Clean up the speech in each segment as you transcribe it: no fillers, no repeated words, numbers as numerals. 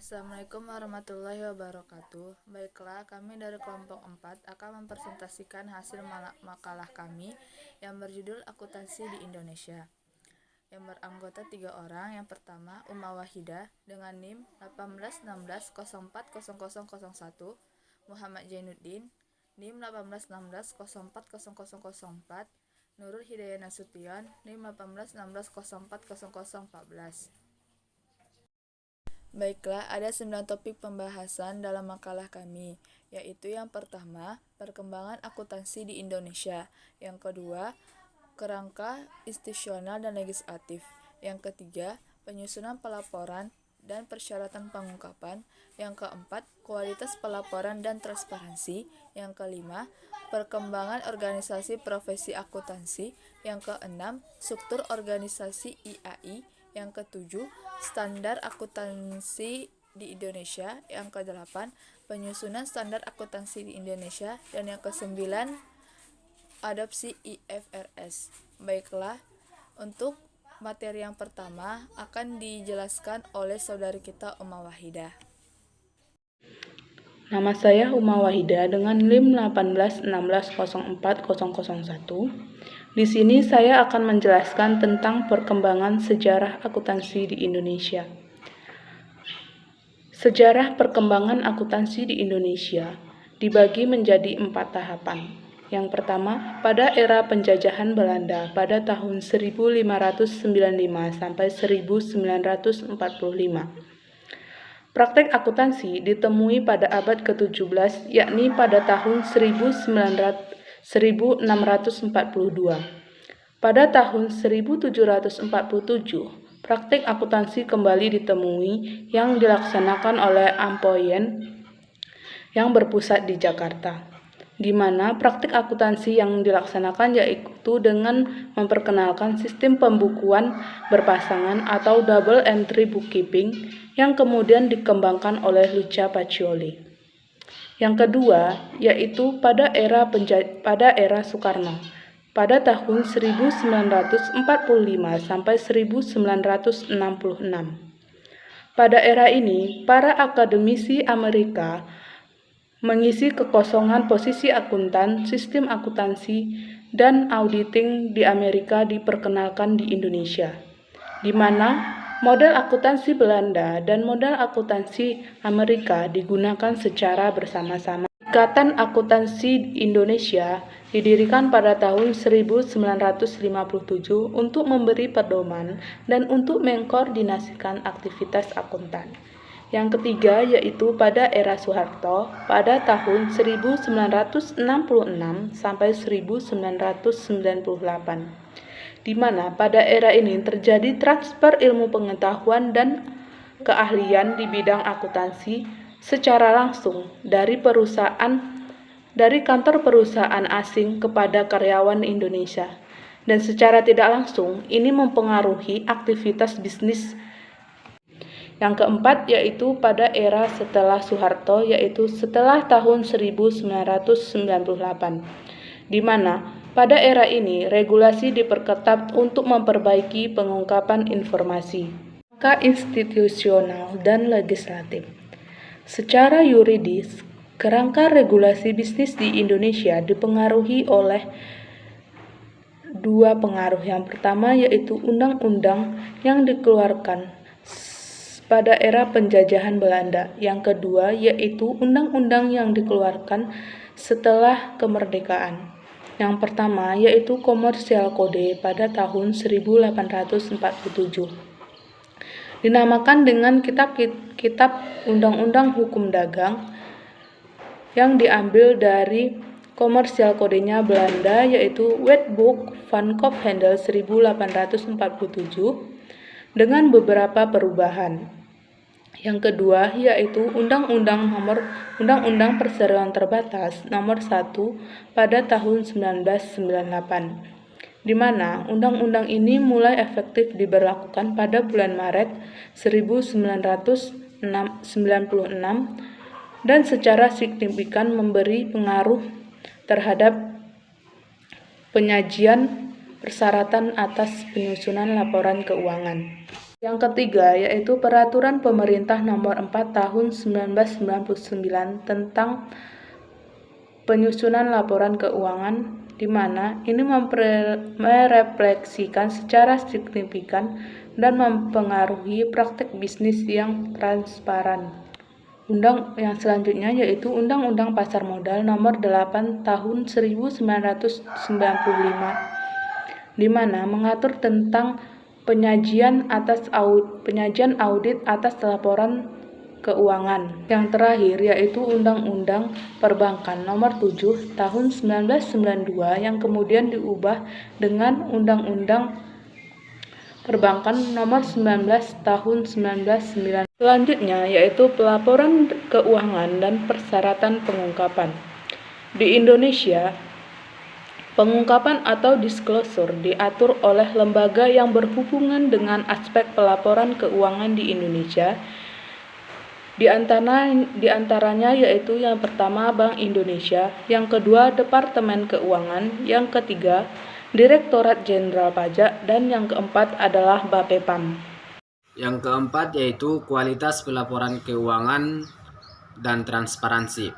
Assalamualaikum warahmatullahi wabarakatuh. Baiklah, kami dari kelompok 4 akan mempresentasikan hasil makalah kami yang berjudul Akuntansi di Indonesia, yang beranggota 3 orang. Yang pertama, Uma Wahidah dengan NIM 1816040001, Muhammad Jainuddin NIM 1816040004, Nurul Hidayah Nasution NIM 1816040014. Baiklah, ada 9 topik pembahasan dalam makalah kami, yaitu yang pertama, perkembangan akuntansi di Indonesia. Yang kedua, kerangka institusional dan legislatif. Yang ketiga, penyusunan pelaporan dan persyaratan pengungkapan. Yang keempat, kualitas pelaporan dan transparansi. Yang kelima, perkembangan organisasi profesi akuntansi. Yang keenam, struktur organisasi IAI. Yang ketujuh, standar akuntansi di Indonesia. Yang kedelapan, penyusunan standar akuntansi di Indonesia. Dan yang kesembilan, adopsi IFRS. Baiklah, untuk materi yang pertama akan dijelaskan oleh saudari kita Uma Wahidah. Nama saya Uma Wahidah dengan NIM 1816040001. Di sini saya akan menjelaskan tentang perkembangan sejarah akuntansi di Indonesia. Sejarah perkembangan akuntansi di Indonesia dibagi menjadi 4 tahapan. Yang pertama, pada era penjajahan Belanda pada tahun 1595 sampai 1945. Praktek akuntansi ditemui pada abad ke-17, yakni pada tahun 1642. Pada tahun 1747, praktek akuntansi kembali ditemui yang dilaksanakan oleh Amphoen yang berpusat di Jakarta, di mana praktik akuntansi yang dilaksanakan yaitu dengan memperkenalkan sistem pembukuan berpasangan atau double entry bookkeeping yang kemudian dikembangkan oleh Luca Pacioli. Yang kedua yaitu pada era Soekarno pada tahun 1945 sampai 1966. Pada era ini, para akademisi Amerika mengisi kekosongan posisi akuntan, sistem akuntansi, dan auditing di Amerika diperkenalkan di Indonesia, di mana model akuntansi Belanda dan model akuntansi Amerika digunakan secara bersama-sama. Ikatan Akuntansi Indonesia didirikan pada tahun 1957 untuk memberi pedoman dan untuk mengkoordinasikan aktivitas akuntan. Yang ketiga yaitu pada era Soeharto pada tahun 1966 sampai 1998. Di mana pada era ini terjadi transfer ilmu pengetahuan dan keahlian di bidang akuntansi secara langsung dari kantor perusahaan asing kepada karyawan Indonesia, dan secara tidak langsung ini mempengaruhi aktivitas bisnis. Yang keempat yaitu pada era setelah Soeharto, yaitu setelah tahun 1998, di mana pada era ini regulasi diperketat untuk memperbaiki pengungkapan informasi, kerangka institusional dan legislatif. Secara yuridis, kerangka regulasi bisnis di Indonesia dipengaruhi oleh dua pengaruh. Yang pertama yaitu undang-undang yang dikeluarkan pada era penjajahan Belanda. Yang kedua yaitu undang-undang yang dikeluarkan setelah kemerdekaan. Yang pertama yaitu Commercial Code pada tahun 1847. Dinamakan dengan kitab Undang-Undang Hukum Dagang yang diambil dari Commercial Code-nya Belanda, yaitu Wetboek van Kophandel 1847 dengan beberapa perubahan. Yang kedua yaitu Undang-Undang Perseroan Terbatas Nomor 1 pada tahun 1998, di mana undang-undang ini mulai efektif diberlakukan pada bulan Maret 1996 dan secara signifikan memberi pengaruh terhadap penyajian persyaratan atas penyusunan laporan keuangan. Yang ketiga yaitu Peraturan Pemerintah Nomor 4 Tahun 1999 tentang penyusunan laporan keuangan, di mana ini merefleksikan secara signifikan dan mempengaruhi praktik bisnis yang transparan. Yang selanjutnya yaitu Undang-Undang Pasar Modal Nomor 8 Tahun 1995, di mana mengatur tentang penyajian audit atas laporan keuangan. Yang terakhir yaitu Undang-Undang Perbankan Nomor 7 Tahun 1992 yang kemudian diubah dengan Undang-Undang Perbankan Nomor 19 Tahun 1999. Selanjutnya yaitu pelaporan keuangan dan persyaratan pengungkapan. Di Indonesia, pengungkapan atau disclosure diatur oleh lembaga yang berhubungan dengan aspek pelaporan keuangan di Indonesia. Di antaranya yaitu yang pertama Bank Indonesia, yang kedua Departemen Keuangan, yang ketiga Direktorat Jenderal Pajak, dan yang keempat adalah Bapepam. Yang keempat yaitu kualitas pelaporan keuangan dan transparansi.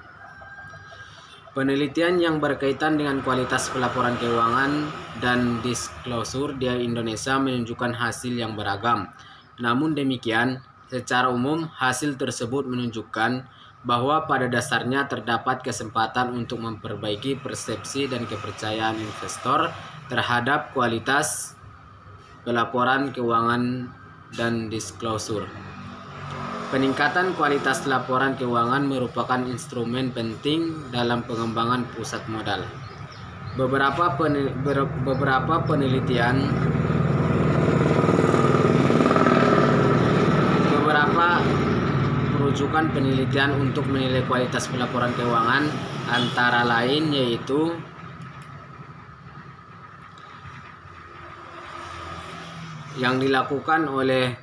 Penelitian yang berkaitan dengan kualitas pelaporan keuangan dan disclosure di Indonesia menunjukkan hasil yang beragam. Namun demikian, secara umum hasil tersebut menunjukkan bahwa pada dasarnya terdapat kesempatan untuk memperbaiki persepsi dan kepercayaan investor terhadap kualitas pelaporan keuangan dan disclosure. Peningkatan kualitas laporan keuangan merupakan instrumen penting dalam pengembangan pusat modal. Beberapa rujukan penelitian untuk menilai kualitas pelaporan keuangan antara lain yaitu yang dilakukan oleh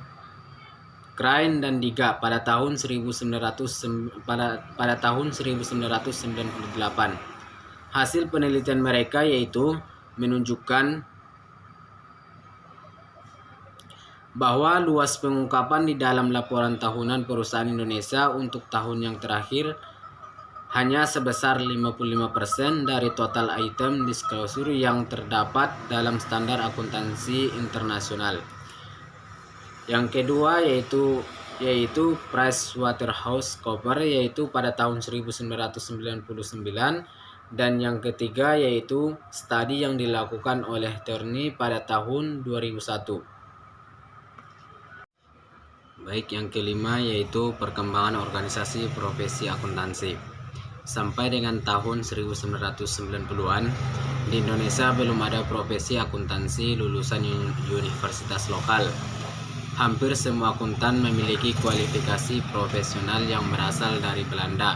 Crane dan Diga pada tahun 1998. Hasil penelitian mereka yaitu menunjukkan bahwa luas pengungkapan di dalam laporan tahunan perusahaan Indonesia untuk tahun yang terakhir hanya sebesar 55% dari total item disclosure yang terdapat dalam standar akuntansi internasional. Yang kedua yaitu PricewaterhouseCoopers yaitu pada tahun 1999, dan yang ketiga yaitu studi yang dilakukan oleh Turney pada tahun 2001. Baik, yang kelima yaitu perkembangan organisasi profesi akuntansi. Sampai dengan tahun 1990-an, di Indonesia belum ada profesi akuntansi lulusan universitas lokal. Hampir semua akuntan memiliki kualifikasi profesional yang berasal dari Belanda.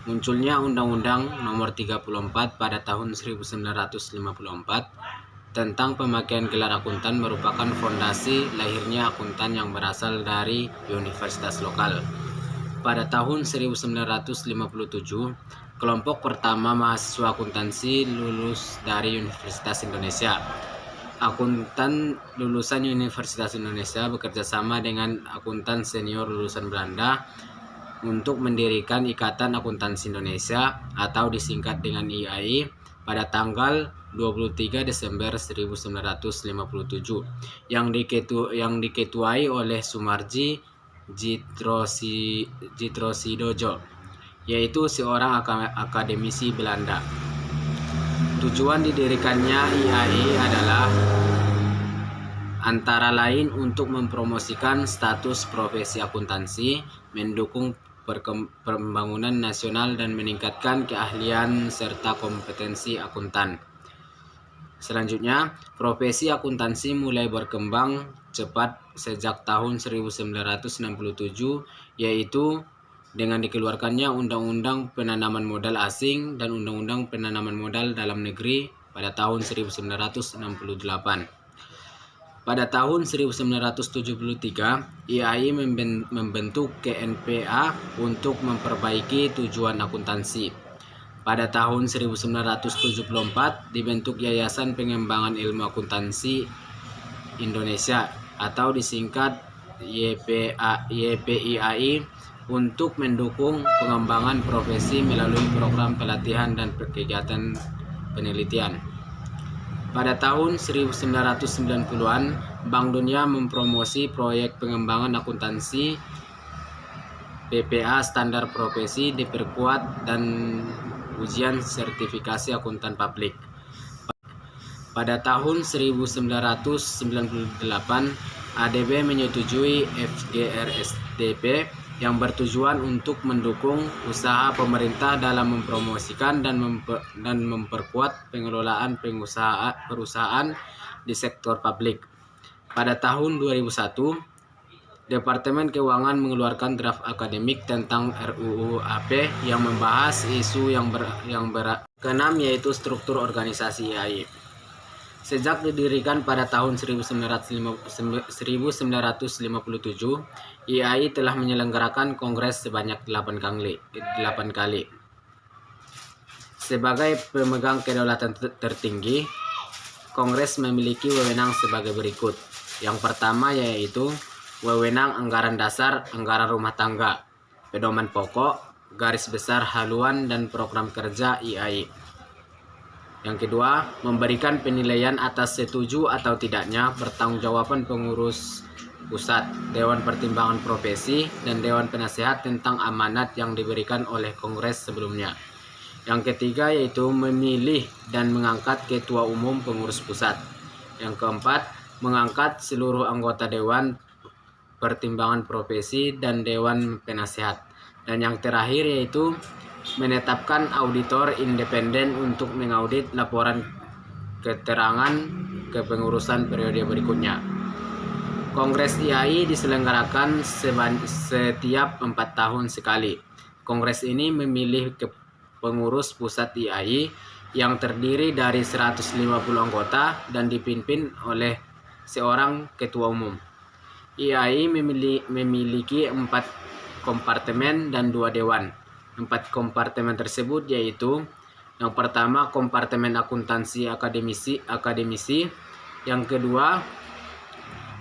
Munculnya Undang-Undang Nomor 34 pada tahun 1954 tentang pemakaian gelar akuntan merupakan fondasi lahirnya akuntan yang berasal dari universitas lokal. Pada tahun 1957, kelompok pertama mahasiswa akuntansi lulus dari Universitas Indonesia. Akuntan lulusan Universitas Indonesia bekerja sama dengan akuntan senior lulusan Belanda untuk mendirikan Ikatan Akuntansi Indonesia atau disingkat dengan IAI pada tanggal 23 Desember 1957 yang diketuai oleh Sumarji Jitrosidojo, yaitu seorang akademisi Belanda. Tujuan didirikannya IAI adalah antara lain untuk mempromosikan status profesi akuntansi, mendukung pembangunan nasional dan meningkatkan keahlian serta kompetensi akuntan. Selanjutnya, profesi akuntansi mulai berkembang cepat sejak tahun 1967, yaitu dengan dikeluarkannya Undang-Undang Penanaman Modal Asing dan Undang-Undang Penanaman Modal Dalam Negeri pada tahun 1968. Pada tahun 1973, IAI membentuk KNPA untuk memperbaiki tujuan akuntansi. Pada tahun 1974, dibentuk Yayasan Pengembangan Ilmu Akuntansi Indonesia atau disingkat YPIAI untuk mendukung pengembangan profesi melalui program pelatihan dan kegiatan penelitian. Pada tahun 1990-an, Bank Dunia mempromosi proyek pengembangan akuntansi PPA standar profesi diperkuat dan ujian sertifikasi akuntan publik. Pada tahun 1998, ADB menyetujui FGRSDP yang bertujuan untuk mendukung usaha pemerintah dalam mempromosikan dan memperkuat pengelolaan perusahaan di sektor publik. Pada tahun 2001, Departemen Keuangan mengeluarkan draft akademik tentang RUU AP yang membahas isu yang keenam, yaitu struktur organisasi IAI. Sejak didirikan pada tahun 1957, IAI telah menyelenggarakan kongres sebanyak 8 kali. Sebagai pemegang kedaulatan tertinggi, kongres memiliki wewenang sebagai berikut. Yang pertama yaitu wewenang anggaran dasar, anggaran rumah tangga, pedoman pokok, garis besar haluan dan program kerja IAI. Yang kedua, memberikan penilaian atas setuju atau tidaknya pertanggungjawaban pengurus pusat, Dewan Pertimbangan Profesi, dan Dewan Penasehat tentang amanat yang diberikan oleh Kongres sebelumnya. Yang ketiga yaitu memilih dan mengangkat ketua umum pengurus pusat. Yang keempat, mengangkat seluruh anggota Dewan Pertimbangan Profesi dan Dewan Penasehat. Dan yang terakhir yaitu menetapkan auditor independen untuk mengaudit laporan keterangan kepengurusan periode berikutnya. Kongres IAI diselenggarakan setiap 4 tahun sekali. Kongres ini memilih pengurus pusat IAI yang terdiri dari 150 anggota dan dipimpin oleh seorang ketua umum. IAI memiliki 4 kompartemen dan 2 dewan. 4 kompartemen tersebut yaitu yang pertama kompartemen akuntansi akademisi, yang kedua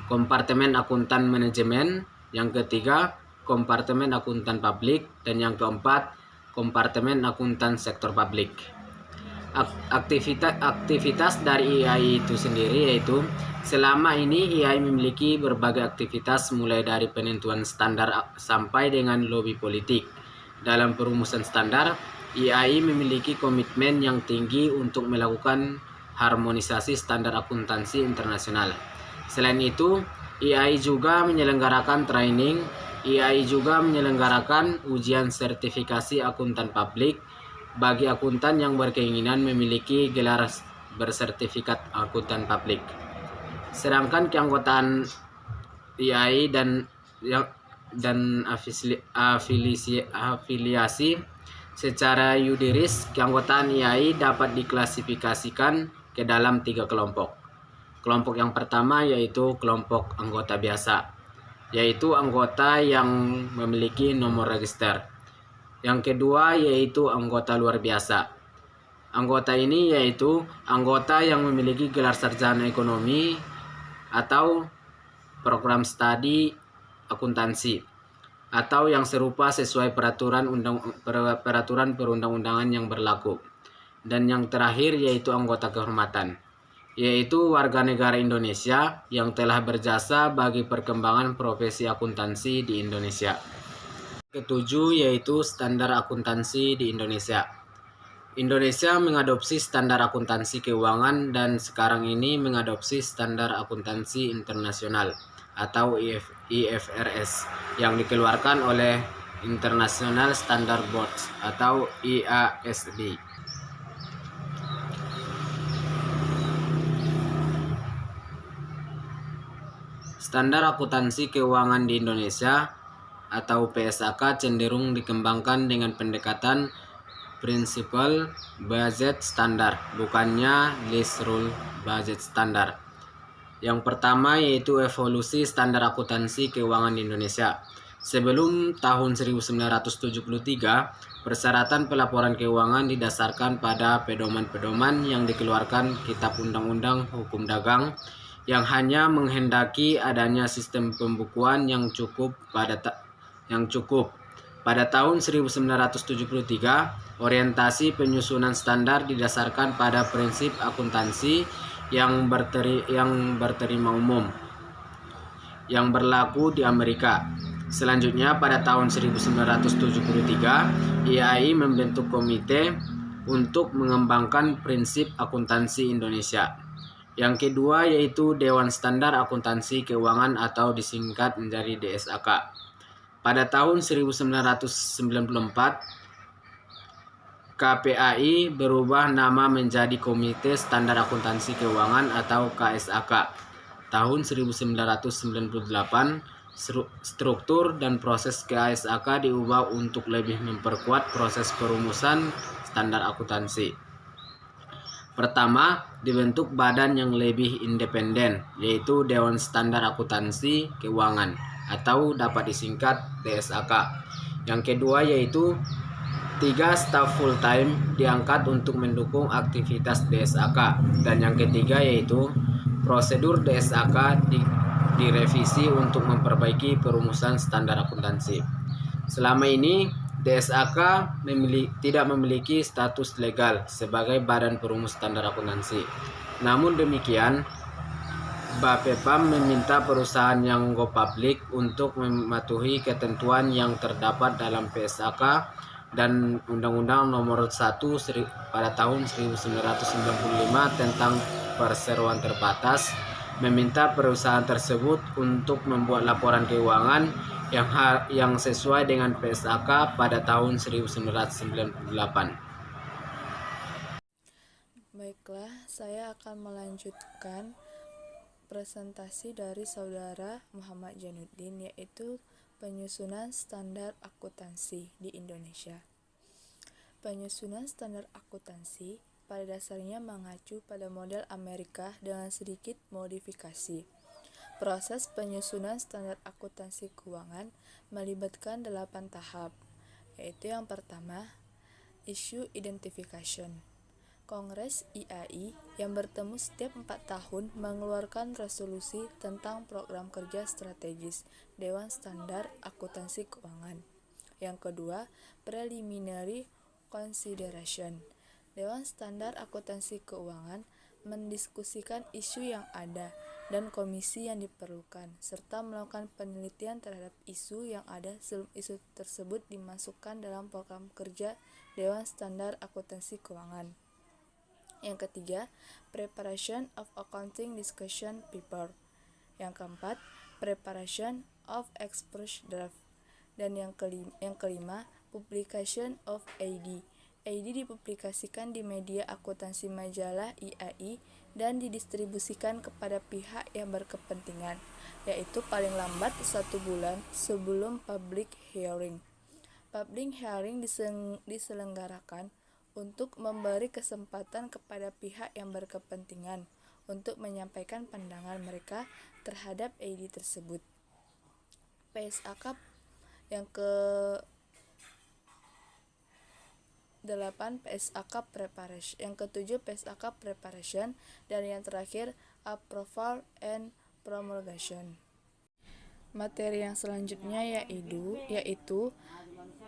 kompartemen akuntan manajemen, yang ketiga kompartemen akuntan publik, dan yang keempat kompartemen akuntan sektor publik. Aktivitas dari IAI itu sendiri yaitu selama ini IAI memiliki berbagai aktivitas mulai dari penentuan standar sampai dengan lobi politik. Dalam perumusan standar, IAI memiliki komitmen yang tinggi untuk melakukan harmonisasi standar akuntansi internasional. Selain itu, IAI juga menyelenggarakan training, IAI juga menyelenggarakan ujian sertifikasi akuntan publik bagi akuntan yang berkeinginan memiliki gelar bersertifikat akuntan publik. Sedangkan keanggotaan IAI dan afiliasi secara yudiris, keanggotaan IAI dapat diklasifikasikan ke dalam 3 kelompok. Kelompok yang pertama yaitu kelompok anggota biasa, yaitu anggota yang memiliki nomor register. Yang kedua yaitu anggota luar biasa. Anggota ini yaitu anggota yang memiliki gelar sarjana ekonomi atau program studi akuntansi atau yang serupa sesuai peraturan perundang-undangan yang berlaku. Dan yang terakhir yaitu anggota kehormatan, yaitu warga negara Indonesia yang telah berjasa bagi perkembangan profesi akuntansi di Indonesia. Ketujuh yaitu standar akuntansi di Indonesia. Indonesia mengadopsi standar akuntansi keuangan dan sekarang ini mengadopsi standar akuntansi internasional atau IFRS yang dikeluarkan oleh International Standard Board atau IASB. Standar akuntansi keuangan di Indonesia atau PSAK cenderung dikembangkan dengan pendekatan Principal Budget Standard, bukannya List Rule Budget Standard. Yang pertama yaitu evolusi standar akuntansi keuangan di Indonesia. Sebelum tahun 1973, persyaratan pelaporan keuangan didasarkan pada pedoman-pedoman yang dikeluarkan Kitab Undang-Undang Hukum Dagang yang hanya menghendaki adanya sistem pembukuan yang cukup. Pada tahun 1973, orientasi penyusunan standar didasarkan pada prinsip akuntansi yang berterima umum yang berlaku di Amerika. Selanjutnya, pada tahun 1973, IAI membentuk komite untuk mengembangkan prinsip akuntansi Indonesia. Yang kedua yaitu Dewan Standar Akuntansi Keuangan atau disingkat menjadi DSAK. Pada tahun 1994, KPAI berubah nama menjadi Komite Standar Akuntansi Keuangan atau KSAK. Tahun 1998, struktur dan proses KSAK diubah untuk lebih memperkuat proses perumusan standar akuntansi. Pertama, dibentuk badan yang lebih independen, yaitu Dewan Standar Akuntansi Keuangan atau dapat disingkat DSAK. Yang kedua yaitu 3 staf full time diangkat untuk mendukung aktivitas DSAK. Dan yang ketiga yaitu prosedur DSAK direvisi untuk memperbaiki perumusan standar akuntansi. Selama ini DSAK tidak memiliki status legal sebagai badan perumus standar akuntansi. Namun demikian, Bapepam meminta perusahaan yang go public untuk mematuhi ketentuan yang terdapat dalam PSAK dan Undang-Undang Nomor 1 pada tahun 1995 tentang perseroan terbatas, meminta perusahaan tersebut untuk membuat laporan keuangan yang sesuai dengan PSAK pada tahun 1998. Baiklah, saya akan melanjutkan presentasi dari Saudara Muhammad Jainuddin, yaitu penyusunan standar akuntansi di Indonesia. Penyusunan standar akuntansi pada dasarnya mengacu pada model Amerika dengan sedikit modifikasi. Proses penyusunan standar akuntansi keuangan melibatkan 8 tahap, yaitu yang pertama, issue identification. Kongres IAI yang bertemu setiap 4 tahun mengeluarkan resolusi tentang program kerja strategis Dewan Standar Akuntansi Keuangan. Yang kedua, preliminary consideration. Dewan Standar Akuntansi Keuangan mendiskusikan isu yang ada dan komisi yang diperlukan, serta melakukan penelitian terhadap isu yang ada sebelum isu tersebut dimasukkan dalam program kerja Dewan Standar Akuntansi Keuangan. Yang ketiga, preparation of accounting discussion paper. Yang keempat, preparation of express draft. Dan yang kelima, publication of AD. AD dipublikasikan di media akuntansi majalah IAI dan didistribusikan kepada pihak yang berkepentingan, yaitu paling lambat 1 bulan sebelum public hearing. Public hearing diselenggarakan untuk memberi kesempatan kepada pihak yang berkepentingan untuk menyampaikan pandangan mereka terhadap AD tersebut. PSAK yang ke-8 PSAK preparation, yang ke-7 PSAK preparation, dan yang terakhir approval and promulgation. Materi yang selanjutnya yaitu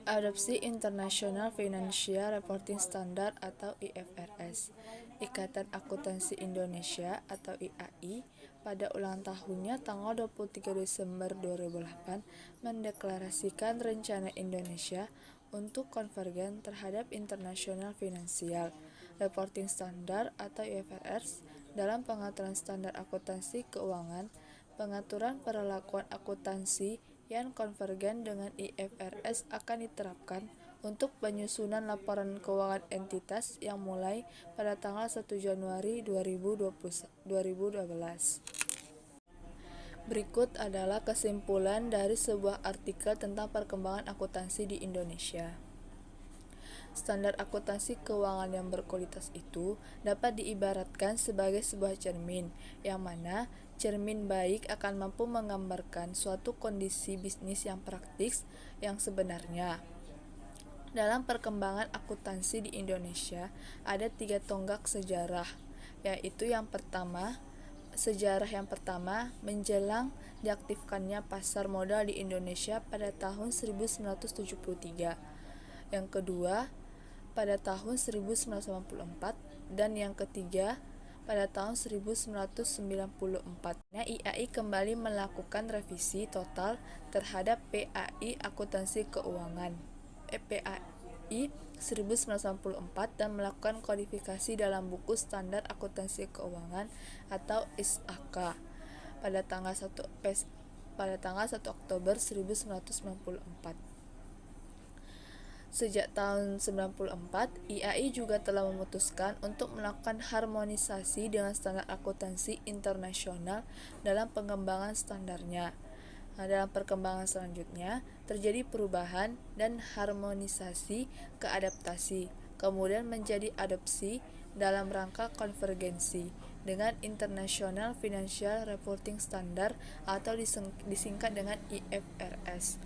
Adopsi International Financial Reporting Standard atau IFRS. Ikatan Akuntansi Indonesia atau IAI pada ulang tahunnya tanggal 23 Desember 2008 mendeklarasikan rencana Indonesia untuk konvergen terhadap International Financial Reporting Standard atau IFRS dalam pengaturan standar akuntansi keuangan, pengaturan perlakuan akuntansi yang konvergen dengan IFRS akan diterapkan untuk penyusunan laporan keuangan entitas yang mulai pada tanggal 1 Januari 2012. Berikut adalah kesimpulan dari sebuah artikel tentang perkembangan akuntansi di Indonesia. Standar akuntansi keuangan yang berkualitas itu dapat diibaratkan sebagai sebuah cermin, yang mana cermin baik akan mampu menggambarkan suatu kondisi bisnis yang praktis yang sebenarnya. Dalam perkembangan akuntansi di Indonesia, ada 3 tonggak sejarah, yaitu yang pertama, sejarah yang pertama menjelang diaktifkannya pasar modal di Indonesia pada tahun 1973. Yang kedua pada tahun 1984 dan yang ketiga pada tahun 1994. IAI kembali melakukan revisi total terhadap PAI Akuntansi Keuangan PAI 1994 dan melakukan kodifikasi dalam buku standar akuntansi keuangan atau SAK pada tanggal 1 Oktober 1994. Sejak tahun 1994, IAI juga telah memutuskan untuk melakukan harmonisasi dengan standar akuntansi internasional dalam pengembangan standarnya. Dalam perkembangan selanjutnya, terjadi perubahan dan harmonisasi ke adaptasi, kemudian menjadi adopsi dalam rangka konvergensi dengan International Financial Reporting Standard atau disingkat dengan IFRS.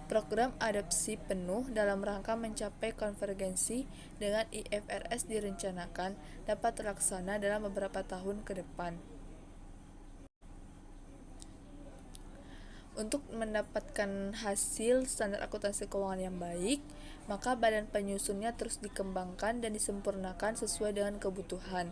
Program adopsi penuh dalam rangka mencapai konvergensi dengan IFRS direncanakan dapat terlaksana dalam beberapa tahun ke depan. Untuk mendapatkan hasil standar akuntansi keuangan yang baik, maka badan penyusunnya terus dikembangkan dan disempurnakan sesuai dengan kebutuhan.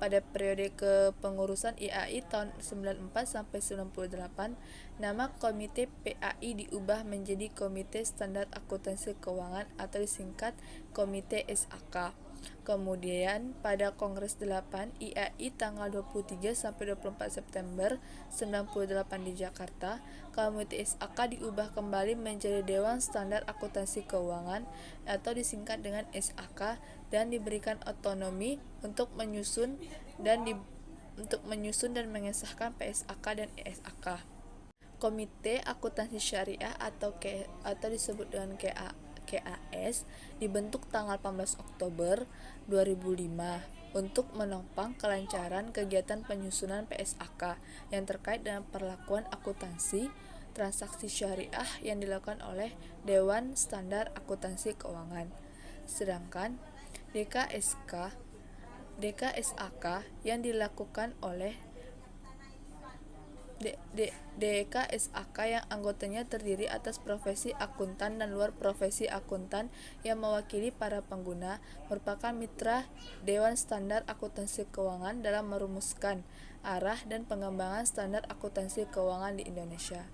Pada periode kepengurusan IAI tahun 94 sampai 98, nama Komite PAI diubah menjadi Komite Standar Akuntansi Keuangan atau disingkat Komite SAK. Kemudian pada Kongres 8 IAI tanggal 23 sampai 24 September 98 di Jakarta, Komite SAK diubah kembali menjadi Dewan Standar Akuntansi Keuangan atau disingkat dengan SAK dan diberikan otonomi untuk menyusun dan mengesahkan PSAK dan ESAK. Komite Akuntansi Syariah atau disebut dengan KAS dibentuk tanggal 18 Oktober 2005 untuk menopang kelancaran kegiatan penyusunan PSAK yang terkait dengan perlakuan akuntansi transaksi syariah yang dilakukan oleh Dewan Standar Akuntansi Keuangan. Sedangkan DKSAK yang dilakukan oleh DKSAK yang anggotanya terdiri atas profesi akuntan dan luar profesi akuntan yang mewakili para pengguna, merupakan mitra Dewan Standar Akuntansi Keuangan dalam merumuskan arah dan pengembangan standar akuntansi keuangan di Indonesia.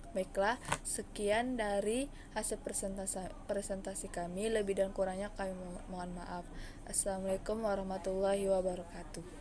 Baiklah, sekian dari hasil presentasi kami. Lebih dan kurangnya kami mohon maaf. Assalamualaikum warahmatullahi wabarakatuh.